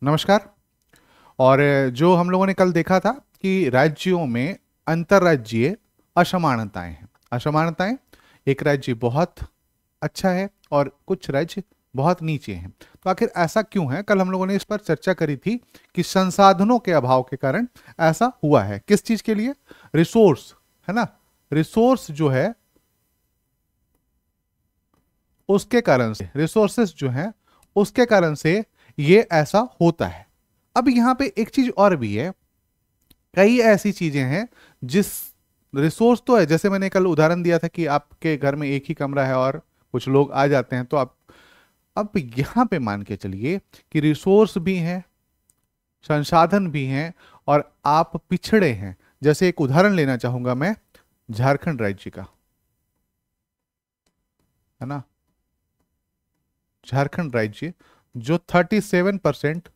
नमस्कार। और जो हम लोगों ने कल देखा था कि राज्यों में अंतर्राज्यीय असमानताएं हैं। असमानताएं, एक राज्य बहुत अच्छा है और कुछ राज्य बहुत नीचे हैं। तो आखिर ऐसा क्यों है? कल हम लोगों ने इस पर चर्चा करी थी कि संसाधनों के अभाव के कारण ऐसा हुआ है। किस चीज के लिए? रिसोर्स, है ना। रिसोर्स जो है उसके कारण से, रिसोर्सेस जो हैं उसके कारण से ये ऐसा होता है। अब यहां पे एक चीज और भी है, कई ऐसी चीजें हैं जिस रिसोर्स तो है, जैसे मैंने कल उदाहरण दिया था कि आपके घर में एक ही कमरा है और कुछ लोग आ जाते हैं, तो आप अब यहां पे मान के चलिए कि रिसोर्स भी हैं, संसाधन भी हैं और आप पिछड़े हैं। जैसे एक उदाहरण लेना चाहूंगा मैं, झारखंड राज्य का, है ना। झारखंड राज्य जो 37%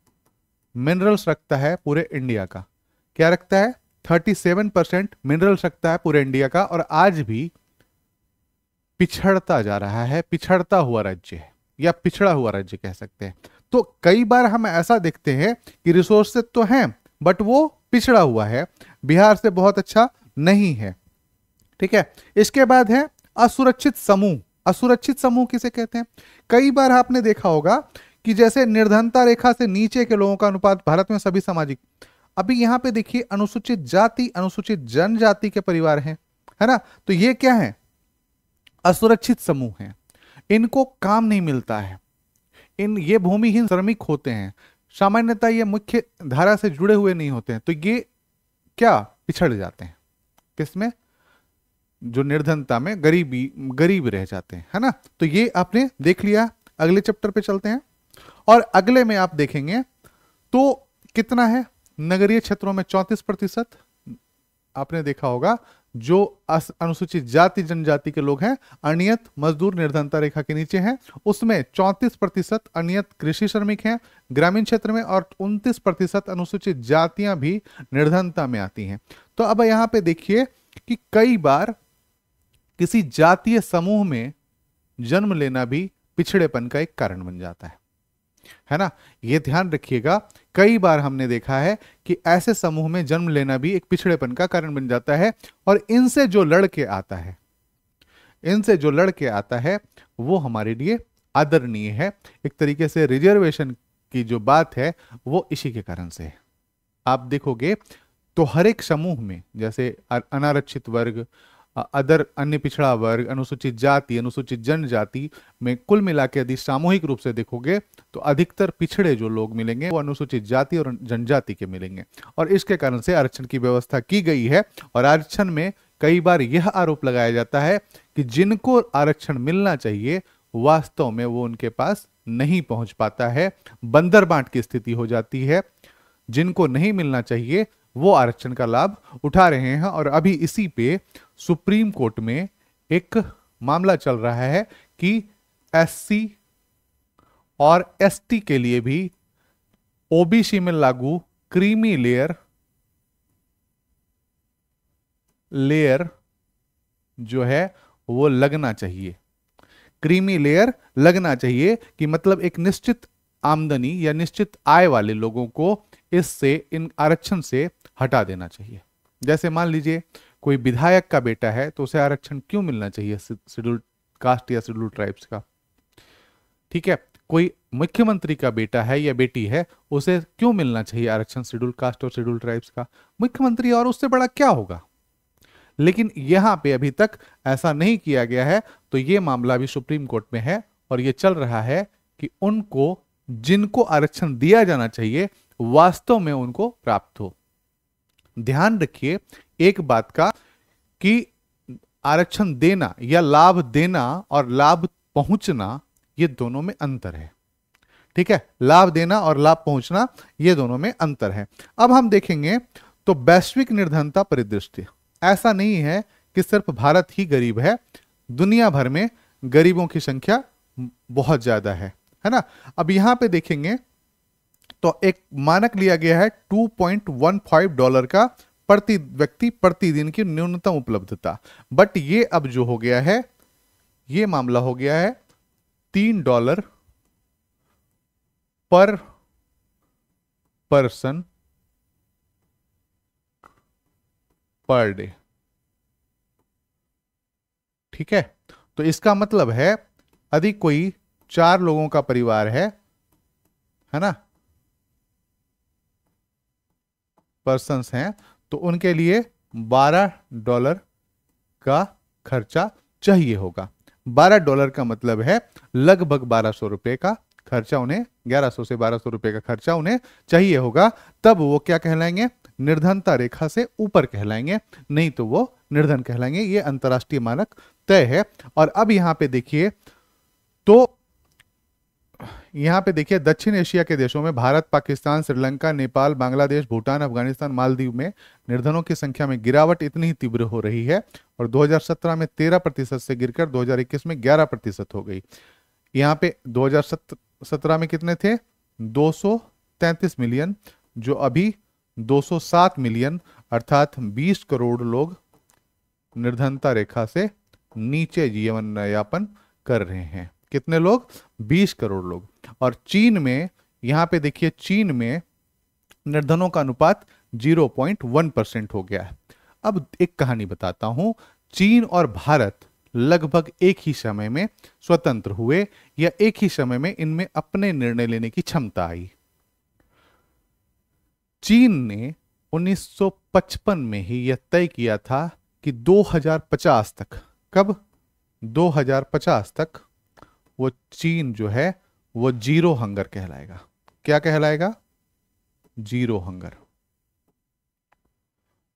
मिनरल्स रखता है पूरे इंडिया का। क्या रखता है? 37% मिनरल्स रखता है पूरे इंडिया का, और आज भी पिछड़ता जा रहा है, पिछड़ता हुआ राज्य है या पिछड़ा हुआ राज्य कह सकते हैं। तो कई बार हम ऐसा देखते हैं कि रिसोर्सेज तो हैं बट वो पिछड़ा हुआ है, बिहार से बहुत अच्छा नहीं है। ठीक है। इसके बाद है असुरक्षित समूह। असुरक्षित समूह किसे कहते हैं? कई बार आपने देखा होगा कि जैसे निर्धनता रेखा से नीचे के लोगों का अनुपात भारत में सभी सामाजिक, अभी यहां पे देखिए अनुसूचित जाति, अनुसूचित जनजाति के परिवार हैं, है ना। तो ये क्या है? असुरक्षित समूह हैं। इनको काम नहीं मिलता है, ये भूमिहीन श्रमिक होते हैं, सामान्यतः ये मुख्य धारा से जुड़े हुए नहीं होते हैं, तो ये क्या पिछड़ जाते हैं? किसमें? जो निर्धनता में, गरीबी, गरीब रह जाते हैं, है ना। तो ये आपने देख लिया। अगले चैप्टर पे चलते हैं और अगले में आप देखेंगे तो कितना है? नगरीय क्षेत्रों में 34%। आपने देखा होगा जो अनुसूचित जाति जनजाति के लोग हैं, अनियत मजदूर निर्धनता रेखा के नीचे हैं, उसमें 34% अनियत कृषि श्रमिक हैं ग्रामीण क्षेत्र में, और 29% अनुसूचित जातियां भी निर्धनता में आती हैं। तो अब यहां पे देखिए कि कई बार किसी जातीय समूह में जन्म लेना भी पिछड़ेपन का एक कारण बन जाता है ना। यह ध्यान रखिएगा, कई बार हमने देखा है कि ऐसे समूह में जन्म लेना भी एक पिछड़ेपन का कारण बन जाता है। और इनसे जो लड़के आता है, इनसे जो लड़के आता है वो हमारे लिए आदरणीय है। एक तरीके से रिजर्वेशन की जो बात है वो इसी के कारण से है। आप देखोगे तो हर एक समूह में, जैसे अनारक्षित वर्ग, अदर अन्य पिछड़ा वर्ग, अनुसूचित जाति, अनुसूचित जनजाति में कुल मिला के यदि सामूहिक रूप से देखोगे तो अधिकतर पिछड़े जो लोग मिलेंगे वो अनुसूचित जाति और जनजाति के मिलेंगे। और इसके कारण से आरक्षण की व्यवस्था की गई है। और आरक्षण में कई बार यह आरोप लगाया जाता है कि जिनको आरक्षण मिलना चाहिए वास्तव में वो उनके पास नहीं पहुंच पाता है, बंदर बांट की स्थिति हो जाती है। जिनको नहीं मिलना चाहिए वो आरक्षण का लाभ उठा रहे हैं। और अभी इसी पे सुप्रीम कोर्ट में एक मामला चल रहा है कि एससी और एसटी के लिए भी ओबीसी में लागू क्रीमी लेयर जो है वो लगना चाहिए। क्रीमी लेयर लगना चाहिए कि मतलब एक निश्चित आमदनी या निश्चित आय वाले लोगों को इससे, इन आरक्षण से हटा देना चाहिए। जैसे मान लीजिए कोई विधायक का बेटा है तो उसे आरक्षण क्यों मिलना चाहिए शेड्यूल्ड कास्ट या शेड्यूल्ड ट्राइब्स का? ठीक है। कोई मुख्यमंत्री का बेटा है या बेटी है, उसे क्यों मिलना चाहिए आरक्षण शेड्यूल्ड कास्ट और शेड्यूल्ड ट्राइब्स का? मुख्यमंत्री और उससे बड़ा क्या होगा? लेकिन यहां पे अभी तक ऐसा नहीं किया गया है। तो यह मामला भी सुप्रीम कोर्ट में है और यह चल रहा है कि उनको, जिनको आरक्षण दिया जाना चाहिए वास्तव में उनको प्राप्त हो। ध्यान रखिए एक बात का कि आरक्षण देना या लाभ देना और लाभ पहुंचना, ये दोनों में अंतर है। ठीक है। लाभ देना और लाभ पहुंचना, ये दोनों में अंतर है। अब हम देखेंगे तो वैश्विक निर्धनता परिदृश्य, ऐसा नहीं है कि सिर्फ भारत ही गरीब है, दुनिया भर में गरीबों की संख्या बहुत ज्यादा है ना। अब यहां पे देखेंगे तो एक मानक लिया गया है $2.15 का प्रति व्यक्ति प्रतिदिन की न्यूनतम उपलब्धता। बट ये अब जो हो गया है, ये मामला हो गया है $3 पर पर्सन पर डे। ठीक है, तो इसका मतलब है यदि कोई 4 लोगों का परिवार है ना, पर्सन्स हैं, तो उनके लिए $12 का खर्चा चाहिए होगा। $12 का मतलब है लगभग 1200 रुपए का खर्चा उन्हें, 1100 से 1200 रुपए का खर्चा उन्हें चाहिए होगा। तब वो क्या कहलाएंगे? निर्धनता रेखा से ऊपर कहलाएंगे, नहीं तो वो निर्धन कहलाएंगे। ये अंतर्राष्ट्रीय मानक तय है। और अब यहां पे देखिए, तो यहां पे देखिए दक्षिण एशिया के देशों में भारत, पाकिस्तान, श्रीलंका, नेपाल, बांग्लादेश, भूटान, अफगानिस्तान, मालदीव में निर्धनों की संख्या में गिरावट इतनी ही तीव्र हो रही है और 2017 में 13% से गिरकर 2021 में 11% हो गई। यहां पे 2017 में कितने थे? 233 मिलियन, जो अभी 207 मिलियन अर्थात 20 करोड़ लोग निर्धनता रेखा से नीचे जीवन यापन कर रहे हैं। कितने लोग? 20 करोड़ लोग। और चीन में, यहां पे देखिए, चीन में निर्धनों का अनुपात 0.1% हो गया है। अब एक कहानी बताता हूं। चीन और भारत लगभग एक ही समय में स्वतंत्र हुए, या एक ही समय में इनमें अपने निर्णय लेने की क्षमता आई। चीन ने 1955 में ही यह तय किया था कि 2050 तक, कब? 2050 तक वो चीन जो है वो जीरो हंगर कहलाएगा। क्या कहलाएगा? Zero hunger.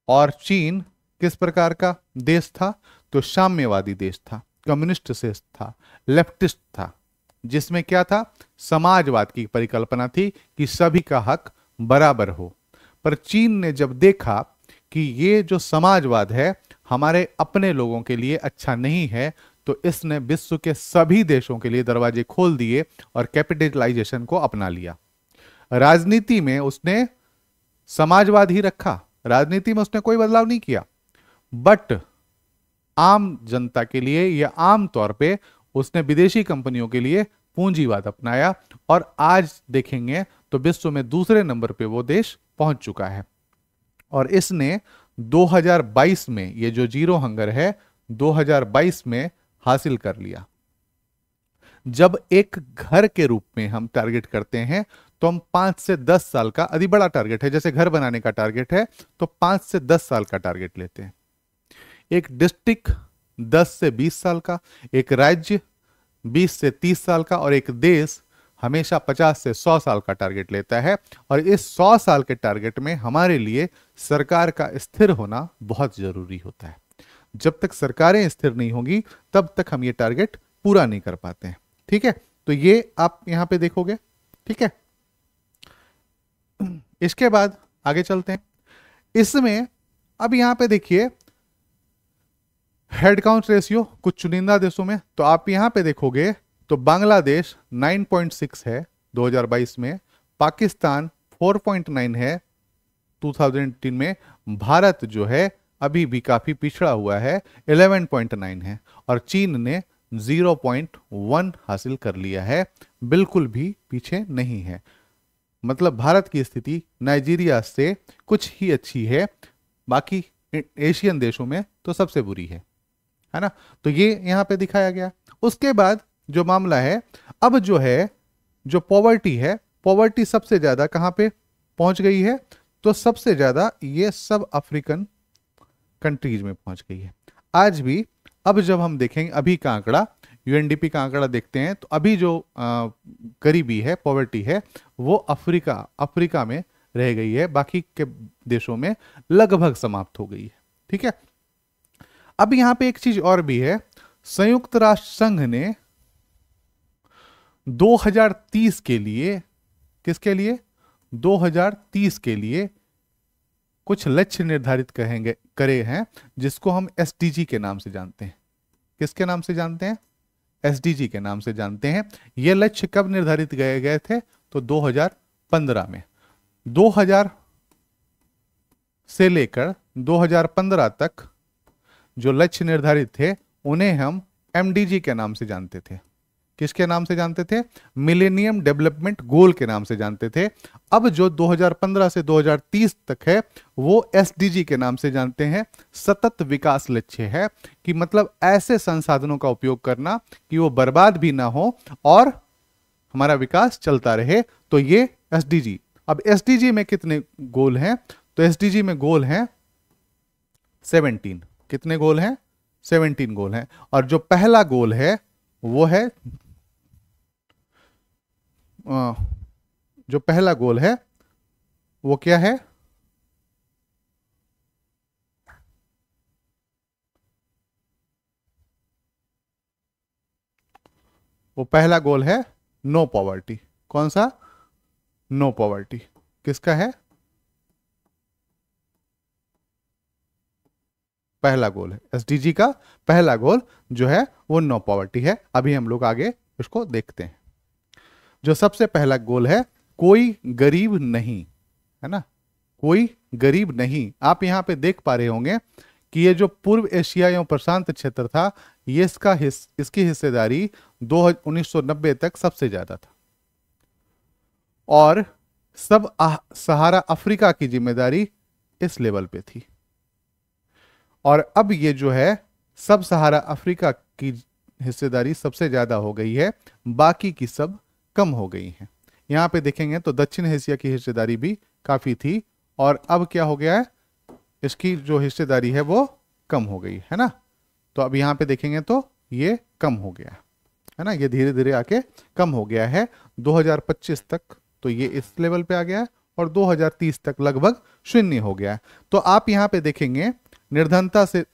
और चीन किस प्रकार का देश था? तो साम्यवादी देश था, कम्युनिस्ट देश था, लेफ्टिस्ट था, जिसमें क्या था? समाजवाद की परिकल्पना थी कि सभी का हक बराबर हो। पर चीन ने जब देखा कि ये जो समाजवाद है हमारे अपने लोगों के लिए अच्छा नहीं है, तो इसने विश्व के सभी देशों के लिए दरवाजे खोल दिए और कैपिटलाइजेशन को अपना लिया। राजनीति में उसने समाजवाद ही रखा, राजनीति में उसने कोई बदलाव नहीं किया, बट आम जनता के लिए या आम तौर पे उसने विदेशी कंपनियों के लिए पूंजीवाद अपनाया। और आज देखेंगे तो विश्व में दूसरे नंबर पे वो देश पहुंच चुका है। और इसने 2022 में, ये जो जीरो हंगर है, 2022 में हासिल कर लिया। जब एक घर के रूप में हम टारगेट करते हैं तो हम 5 से 10 साल का, अधिक बड़ा टारगेट है, जैसे घर बनाने का टारगेट है तो 5 से 10 साल का टारगेट लेते हैं। एक डिस्ट्रिक्ट 10 से 20 साल का, एक राज्य 20 से 30 साल का, और एक देश हमेशा 50 से 100 साल का टारगेट लेता है। और इस 100 साल के टारगेट में हमारे लिए सरकार का स्थिर होना बहुत जरूरी होता है। जब तक सरकारें स्थिर नहीं होंगी तब तक हम ये टारगेट पूरा नहीं कर पाते हैं। ठीक है, तो ये आप यहां पे देखोगे। ठीक है, इसके बाद आगे चलते हैं। इसमें अब यहां पे देखिए हेड काउंट रेशियो कुछ चुनिंदा देशों में, तो आप यहां पे देखोगे तो बांग्लादेश 9.6 है 2022 में, पाकिस्तान 4.9 है 2018 में, भारत जो है अभी भी काफी पिछड़ा हुआ है 11.9 है, और चीन ने 0.1 हासिल कर लिया है, बिल्कुल भी पीछे नहीं है। मतलब भारत की स्थिति नाइजीरिया से कुछ ही अच्छी है, बाकी एशियन देशों में तो सबसे बुरी है ना। तो ये यहां पे दिखाया गया। उसके बाद जो मामला है, अब जो है, जो पॉवर्टी है, पॉवर्टी सबसे ज्यादा कहां पे पहुंच गई है? तो सबसे ज्यादा ये सब अफ्रीकन कंट्रीज में पहुंच गई है आज भी। अब जब हम देखेंगे अभी का आंकड़ा, यूएनडीपी का आंकड़ा देखते हैं, तो अभी जो गरीबी है, पॉवर्टी है, वो अफ्रीका में रह गई है, बाकी के देशों में लगभग समाप्त हो गई है। ठीक है, अब यहां पे एक चीज और भी है। संयुक्त राष्ट्र संघ ने 2030 के लिए, किसके लिए? 2030 के लिए कुछ लक्ष्य निर्धारित करे हैं, जिसको हम एसडीजी के नाम से जानते हैं। किसके नाम से जानते हैं? एसडीजी के नाम से जानते हैं। ये लक्ष्य कब निर्धारित गए थे? तो 2015 में। 2000 से लेकर 2015 तक जो लक्ष्य निर्धारित थे उन्हें हम एमडीजी के नाम से जानते थे। किसके नाम से जानते थे? मिलेनियम डेवलपमेंट गोल के नाम से जानते थे। अब जो 2015 से 2030 तक है वो एसडीजी के नाम से जानते हैं। सतत विकास लक्ष्य है कि मतलब ऐसे संसाधनों का उपयोग करना कि वो बर्बाद भी ना हो और हमारा विकास चलता रहे। तो ये एसडीजी। अब एसडीजी में कितने गोल हैं? तो एसडीजी में गोल हैं 17। कितने गोल हैं? 17 गोल हैं। और जो पहला गोल है वो है जो पहला गोल है वो क्या है? वो पहला गोल है नो पॉवर्टी। कौन सा? No poverty. किसका है? पहला गोल है एसडीजी का। पहला गोल जो है वो नो पॉवर्टी है। अभी हम लोग आगे इसको देखते हैं। जो सबसे पहला गोल है कोई गरीब नहीं, है ना, कोई गरीब नहीं। आप यहां पे देख पा रहे होंगे कि ये जो पूर्व एशिया एवं प्रशांत क्षेत्र था ये इसकी हिस्सेदारी 1990 तक सबसे ज्यादा था और सब सहारा अफ्रीका की जिम्मेदारी इस लेवल पे थी। और अब ये जो है सब सहारा अफ्रीका की हिस्सेदारी सबसे ज्यादा हो गई है, बाकी की सब कम हो गई है। यहां पे देखेंगे तो दक्षिण एशिया की हिस्सेदारी भी काफी थी और अब क्या हो गया है? इसकी जो हिस्सेदारी है वो कम हो गई है ना। तो अब यहां पे देखेंगे तो ये कम हो गया है ना, ये धीरे धीरे आके कम हो गया है। 2025 तक तो ये इस लेवल पे आ गया है और 2030 तक लगभग शून्य हो गया है। तो आप यहां पे देखेंगे निर्धनता से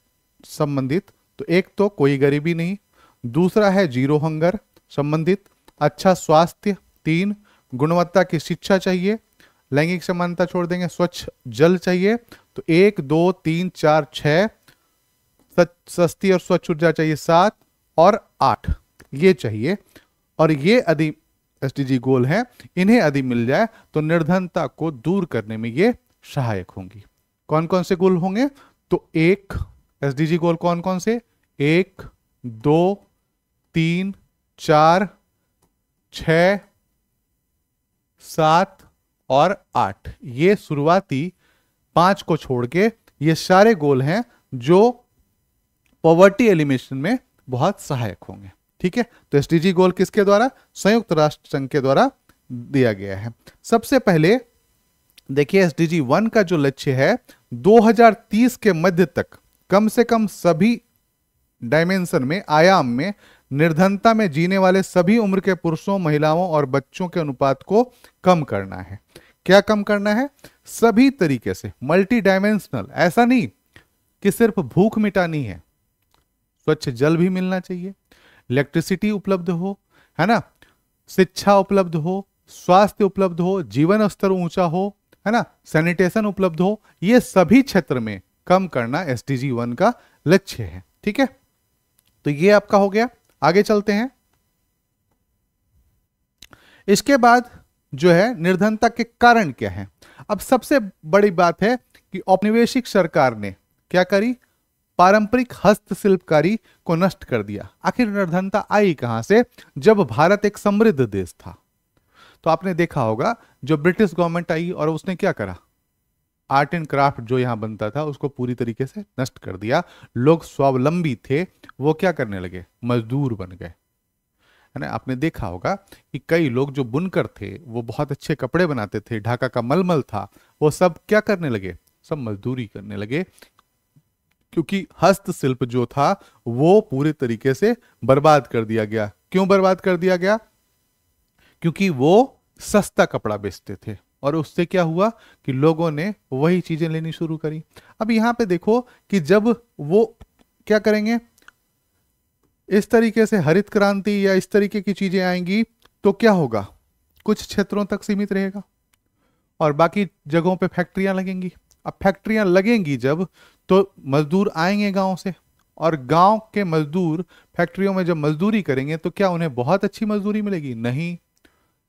संबंधित तो एक तो कोई गरीबी नहीं, दूसरा है जीरो हंगर संबंधित, अच्छा स्वास्थ्य, 3 गुणवत्ता की शिक्षा चाहिए, लैंगिक समानता छोड़ देंगे, स्वच्छ जल चाहिए, तो 1 2 3 4 6, सस्ती और स्वच्छ ऊर्जा चाहिए 7 और 8 ये चाहिए। और ये यदि एसडीजी गोल हैं, इन्हें यदि मिल जाए तो निर्धनता को दूर करने में ये सहायक होंगी। कौन कौन से गोल होंगे? तो एक एसडीजी गोल कौन कौन से? 1 2 3 4 6 7 और 8 ये शुरुआती 5 को छोड़ के ये सारे गोल हैं जो पॉवर्टी एलिमिनेशन में बहुत सहायक होंगे। ठीक है, तो एसडीजी गोल किसके द्वारा? संयुक्त राष्ट्र संघ के द्वारा दिया गया है। सबसे पहले देखिए एसडीजी 1 का जो लक्ष्य है 2030 के मध्य तक कम से कम सभी डायमेंशन में, आयाम में, निर्धनता में जीने वाले सभी उम्र के पुरुषों, महिलाओं और बच्चों के अनुपात को कम करना है। क्या कम करना है? सभी तरीके से, मल्टी डायमेंशनल। ऐसा नहीं कि सिर्फ भूख मिटानी है, स्वच्छ जल भी मिलना चाहिए, इलेक्ट्रिसिटी उपलब्ध हो, है ना, शिक्षा उपलब्ध हो, स्वास्थ्य उपलब्ध हो, जीवन स्तर ऊंचा हो, है ना, सैनिटेशन उपलब्ध हो। ये सभी क्षेत्र में कम करना एसडीजी 1 का लक्ष्य है। ठीक है, तो ये आपका हो गया। आगे चलते हैं। इसके बाद जो है निर्धनता के कारण क्या है? अब सबसे बड़ी बात है कि औपनिवेशिक सरकार ने क्या करी? पारंपरिक हस्तशिल्पकारी को नष्ट कर दिया। आखिर निर्धनता आई कहां से? जब भारत एक समृद्ध देश था तो आपने देखा होगा जो ब्रिटिश गवर्नमेंट आई और उसने क्या करा? आर्ट एंड क्राफ्ट जो यहां बनता था उसको पूरी तरीके से नष्ट कर दिया। लोग स्वावलंबी थे, वो क्या करने लगे? मजदूर बन गए, है ना। आपने देखा होगा कि कई लोग जो बुनकर थे वो बहुत अच्छे कपड़े बनाते थे, ढाका का मलमल था, वो सब क्या करने लगे? सब मजदूरी करने लगे, क्योंकि हस्तशिल्प जो था वो पूरे तरीके से बर्बाद कर दिया गया। क्यों बर्बाद कर दिया गया? क्योंकि वो सस्ता कपड़ा बेचते थे और उससे क्या हुआ कि लोगों ने वही चीजें लेनी शुरू करी। अब यहां पे देखो कि जब वो क्या करेंगे, इस तरीके से हरित क्रांति या इस तरीके की चीजें आएंगी तो क्या होगा? कुछ क्षेत्रों तक सीमित रहेगा और बाकी जगहों पे फैक्ट्रियां लगेंगी। अब फैक्ट्रियां लगेंगी जब, तो मजदूर आएंगे गांव से, और गांव के मजदूर फैक्ट्रियों में जब मजदूरी करेंगे तो क्या उन्हें बहुत अच्छी मजदूरी मिलेगी? नहीं,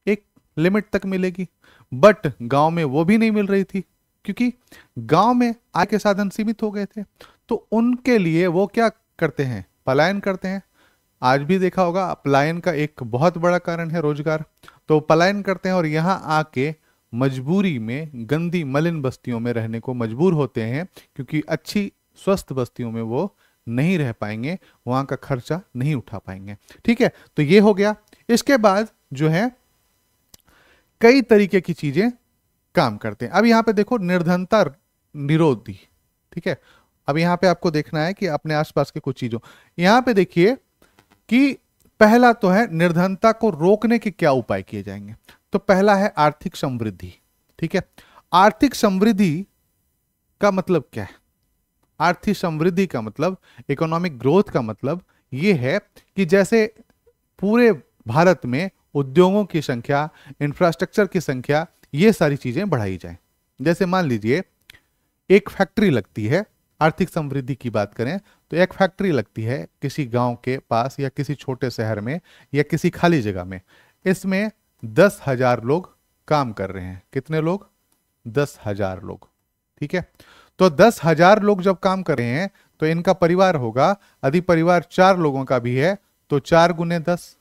एक लिमिट तक मिलेगी। बट गांव में वो भी नहीं मिल रही थी क्योंकि गांव में आय के साधन सीमित हो गए थे। तो उनके लिए वो क्या करते हैं? पलायन करते हैं। आज भी देखा होगा, पलायन का एक बहुत बड़ा कारण है रोजगार। तो पलायन करते हैं और यहाँ आके मजबूरी में गंदी मलिन बस्तियों में रहने को मजबूर होते हैं, क्योंकि अच्छी स्वस्थ बस्तियों में वो नहीं रह पाएंगे, वहां का खर्चा नहीं उठा पाएंगे। ठीक है, तो ये हो गया। इसके बाद जो है कई तरीके की चीजें काम करते हैं। अब यहां पे देखो निर्धनता निरोधी। ठीक है, अब यहां पे आपको देखना है कि अपने आसपास के कुछ चीजों, यहां पे देखिए कि पहला तो है निर्धनता को रोकने के क्या उपाय किए जाएंगे। तो पहला है आर्थिक समृद्धि। ठीक है, आर्थिक समृद्धि का मतलब क्या है? आर्थिक समृद्धि का मतलब, इकोनॉमिक ग्रोथ का मतलब यह है कि जैसे पूरे भारत में उद्योगों की संख्या, इंफ्रास्ट्रक्चर की संख्या, ये सारी चीजें बढ़ाई जाए। जैसे मान लीजिए एक फैक्ट्री लगती है, आर्थिक समृद्धि की बात करें तो एक फैक्ट्री लगती है किसी गांव के पास या किसी छोटे शहर में या किसी खाली जगह में। इसमें 10,000 लोग काम कर रहे हैं। कितने लोग? 10,000 लोग। ठीक है, तो 10,000 लोग जब काम कर रहे हैं तो इनका परिवार होगा, यदि परिवार 4 लोगों का भी है तो 4 गुने 10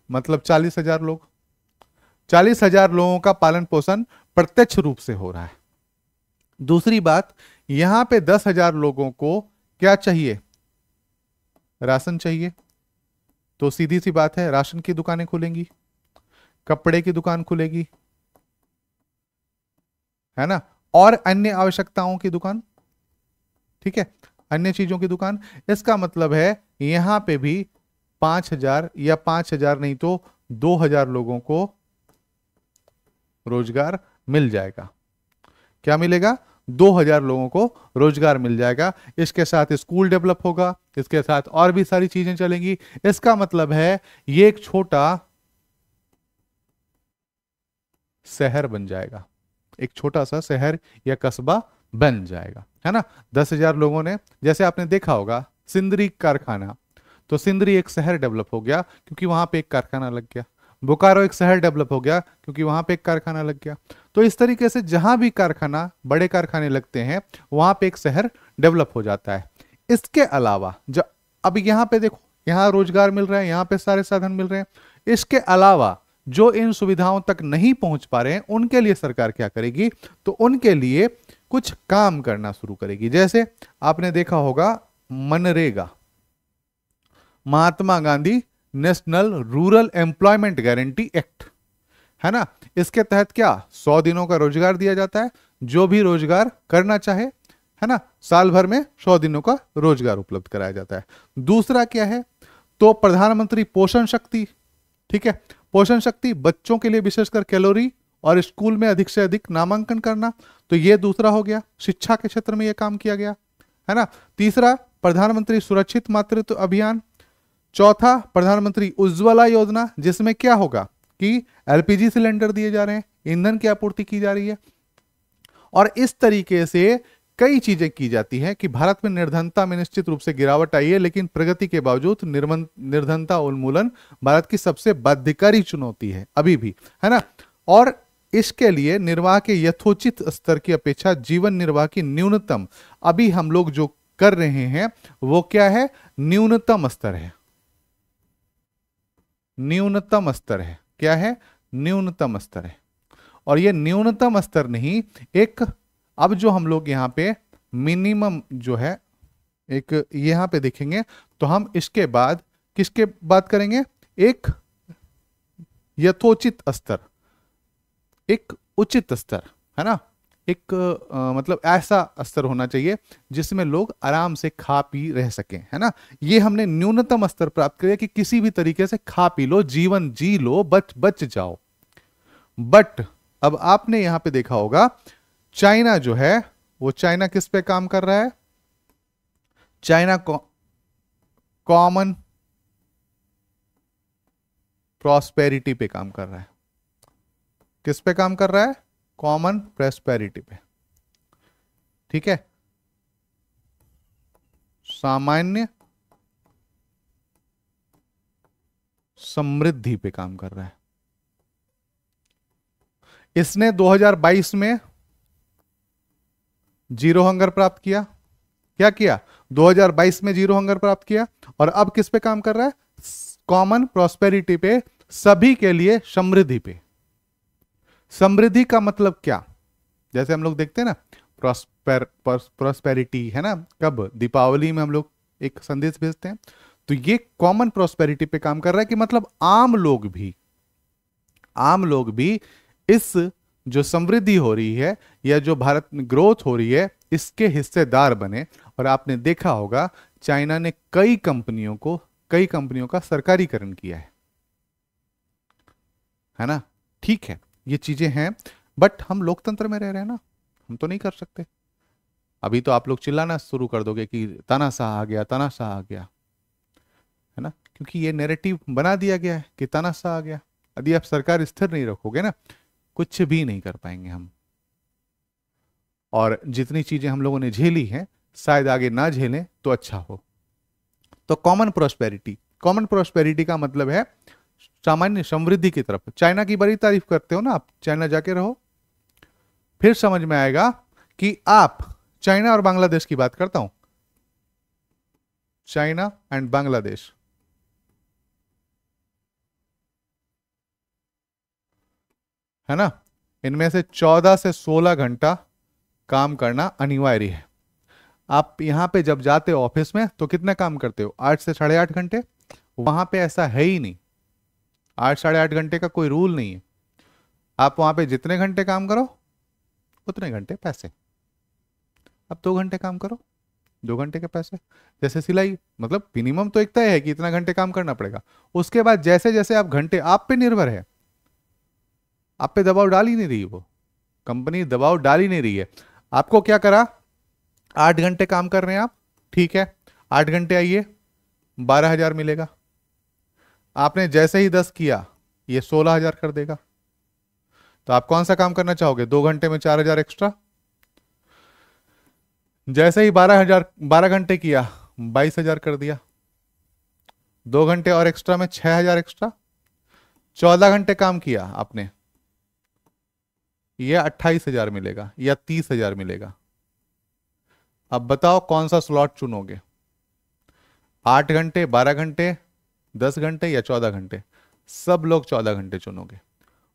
मतलब 40,000 लोग। 40,000 लोगों का पालन पोषण प्रत्यक्ष रूप से हो रहा है। दूसरी बात, यहां पे 10,000 लोगों को क्या चाहिए? राशन चाहिए। तो सीधी सी बात है, राशन की दुकानें खुलेंगी, कपड़े की दुकान खुलेगी, है ना, और अन्य आवश्यकताओं की दुकान। ठीक है, अन्य चीजों की दुकान। इसका मतलब है यहां पे भी 5,000 या 5,000 नहीं तो 2,000 लोगों को रोजगार मिल जाएगा। क्या मिलेगा? 2,000 लोगों को रोजगार मिल जाएगा। इसके साथ स्कूल डेवलप होगा, इसके साथ और भी सारी चीजें चलेंगी। इसका मतलब है ये एक छोटा शहर बन जाएगा, एक छोटा सा शहर या कस्बा बन जाएगा, है ना। 10,000 लोगों ने, जैसे आपने देखा होगा सिंदरी कारखाना, तो सिंदरी एक शहर डेवलप हो गया क्योंकि वहां पे एक कारखाना लग गया। बोकारो एक शहर डेवलप हो गया क्योंकि वहां पे एक कारखाना लग गया। तो इस तरीके से जहां भी कारखाना, बड़े कारखाने लगते हैं वहां पे एक शहर डेवलप हो जाता है। इसके अलावा जो अब यहां पे देखो, यहां रोजगार मिल रहा है, यहां पे सारे साधन मिल रहे हैं। इसके अलावा जो इन सुविधाओं तक नहीं पहुंच पा रहे हैं उनके लिए सरकार क्या करेगी? तो उनके लिए कुछ काम करना शुरू करेगी। जैसे आपने देखा होगा मनरेगा, Mahatma Gandhi national rural employment guarantee act, है ना। इसके तहत क्या 100 दिनों का रोजगार दिया जाता है। जो भी रोजगार करना चाहे, है ना, साल भर में 100 दिनों का रोजगार उपलब्ध कराया जाता है। दूसरा क्या है? तो प्रधानमंत्री पोषण शक्ति। ठीक है, पोषण शक्ति बच्चों के लिए विशेषकर कैलोरी और स्कूल में अधिक से अधिक नामांकन करना, तो ये दूसरा हो गया। शिक्षा के क्षेत्र में यह काम किया गया, है ना। तीसरा प्रधानमंत्री सुरक्षित मातृत्व अभियान। चौथा प्रधानमंत्री उज्ज्वला योजना, जिसमें क्या होगा कि एलपीजी सिलेंडर दिए जा रहे हैं, ईंधन की आपूर्ति की जा रही है। और इस तरीके से कई चीजें की जाती हैं कि भारत में निर्धनता में निश्चित रूप से गिरावट आई है, लेकिन प्रगति के बावजूद निर्धनता उन्मूलन भारत की सबसे बाध्यकारी चुनौती है अभी भी, है ना। और इसके लिए निर्वाह के यथोचित स्तर की अपेक्षा जीवन निर्वाह की न्यूनतम, अभी हम लोग जो कर रहे हैं वो क्या है? न्यूनतम स्तर है। न्यूनतम स्तर है। क्या है? न्यूनतम स्तर है। और ये न्यूनतम स्तर नहीं, एक अब जो हम लोग यहाँ पे मिनिमम जो है, एक यहाँ पे देखेंगे तो हम इसके बाद किसके बात करेंगे? एक यथोचित स्तर, एक उचित स्तर, है ना। एक मतलब ऐसा स्तर होना चाहिए जिसमें लोग आराम से खा पी रह सकें, है ना। ये हमने न्यूनतम स्तर प्राप्त किया कि किसी भी तरीके से खा पी लो, जीवन जी लो, बच जाओ। बट अब आपने यहां पे देखा होगा चाइना जो है वो, चाइना किस पे काम कर रहा है? चाइना कॉमन प्रॉस्पेरिटी पे काम कर रहा है। किस पे काम कर रहा है? कॉमन प्रॉस्पेरिटी पे। ठीक है, सामान्य समृद्धि पे काम कर रहा है। इसने 2022 में जीरो हंगर प्राप्त किया। क्या किया? 2022 में जीरो हंगर प्राप्त किया, और अब किस पे काम कर रहा है? कॉमन प्रॉस्पेरिटी पे, सभी के लिए समृद्धि पे। समृद्धि का मतलब क्या? जैसे हम लोग देखते हैं ना प्रॉस्पेरिटी, है ना, कब? दीपावली में हम लोग एक संदेश भेजते हैं, तो ये कॉमन प्रॉस्पेरिटी पे काम कर रहा है कि मतलब आम लोग भी इस जो समृद्धि हो रही है या जो भारत में ग्रोथ हो रही है इसके हिस्सेदार बने। और आपने देखा होगा चाइना ने कई कंपनियों का सरकारीकरण किया है ना। ठीक है, ये चीजें हैं, बट हम लोकतंत्र में रह रहे हैं ना, हम तो नहीं कर सकते। अभी तो आप लोग चिल्लाना शुरू कर दोगे कि तानाशाह आ गया, तानाशाह आ गया, है ना, क्योंकि ये नैरेटिव बना दिया गया है कि तानाशाह आ गया। यदि आप सरकार स्थिर नहीं रखोगे ना, कुछ भी नहीं कर पाएंगे हम। और जितनी चीजें हम लोगों ने झेली हैं, शायद आगे ना झेलें तो अच्छा हो। तो कॉमन प्रोस्पेरिटी का मतलब है सामान्य समृद्धि की तरफ। चाइना की बड़ी तारीफ करते हो ना आप, चाइना जाके रहो, फिर समझ में आएगा कि आप चाइना और बांग्लादेश की बात करता हूं, चाइना एंड बांग्लादेश, है ना, इनमें से 14 से 16 घंटा काम करना अनिवार्य है। आप यहां पे जब जाते हो ऑफिस में तो कितना काम करते हो? 8 से 8.5 घंटे। वहां पे ऐसा है ही नहीं, 8 साढ़े 8 घंटे का कोई रूल नहीं है। आप वहां पे जितने घंटे काम करो उतने घंटे पैसे। अब 2 घंटे काम करो, 2 घंटे के पैसे। जैसे सिलाई, मतलब मिनिमम तो एक तय है कि इतना घंटे काम करना पड़ेगा। उसके बाद जैसे जैसे आप घंटे, आप पे निर्भर है, आप पे दबाव डाल ही नहीं रही, वो कंपनी दबाव डाल ही नहीं रही है। आपको क्या करा, 8 घंटे काम कर रहे हैं आप, ठीक है, 8 घंटे आइए, 12,000 मिलेगा। आपने जैसे ही 10 किया, ये 16,000 कर देगा। तो आप कौन सा काम करना चाहोगे? 2 घंटे में 4,000 एक्स्ट्रा। जैसे ही 12 घंटे किया, 22,000 कर दिया। 2 घंटे और एक्स्ट्रा में 6,000 एक्स्ट्रा। 14 घंटे काम किया आपने, यह 28,000 मिलेगा या 30,000 मिलेगा। अब बताओ कौन सा स्लॉट चुनोगे? 8 घंटे, 12 घंटे, 10 घंटे या 14 घंटे? सब लोग 14 घंटे चुनोगे।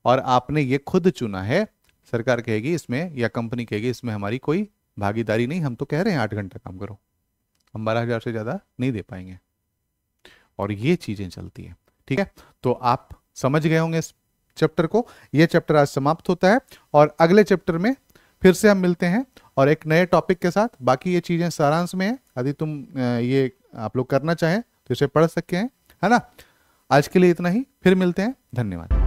और आपने ये खुद चुना है, सरकार कहेगी इसमें या कंपनी कहेगी इसमें हमारी कोई भागीदारी नहीं, हम तो कह रहे हैं 8 घंटा काम करो, हम 12,000 से ज्यादा नहीं दे पाएंगे। और ये चीजें चलती है, ठीक है। तो आप समझ गए होंगे इस चैप्टर को। ये चैप्टर आज समाप्त होता है और अगले चैप्टर में फिर से हम मिलते हैं और एक नए टॉपिक के साथ। बाकी ये चीजें सारांश में है, यदि तुम ये आप लोग करना चाहें तो इसे पढ़ सकते हैं, है ना। आज के लिए इतना ही, फिर मिलते हैं, धन्यवाद।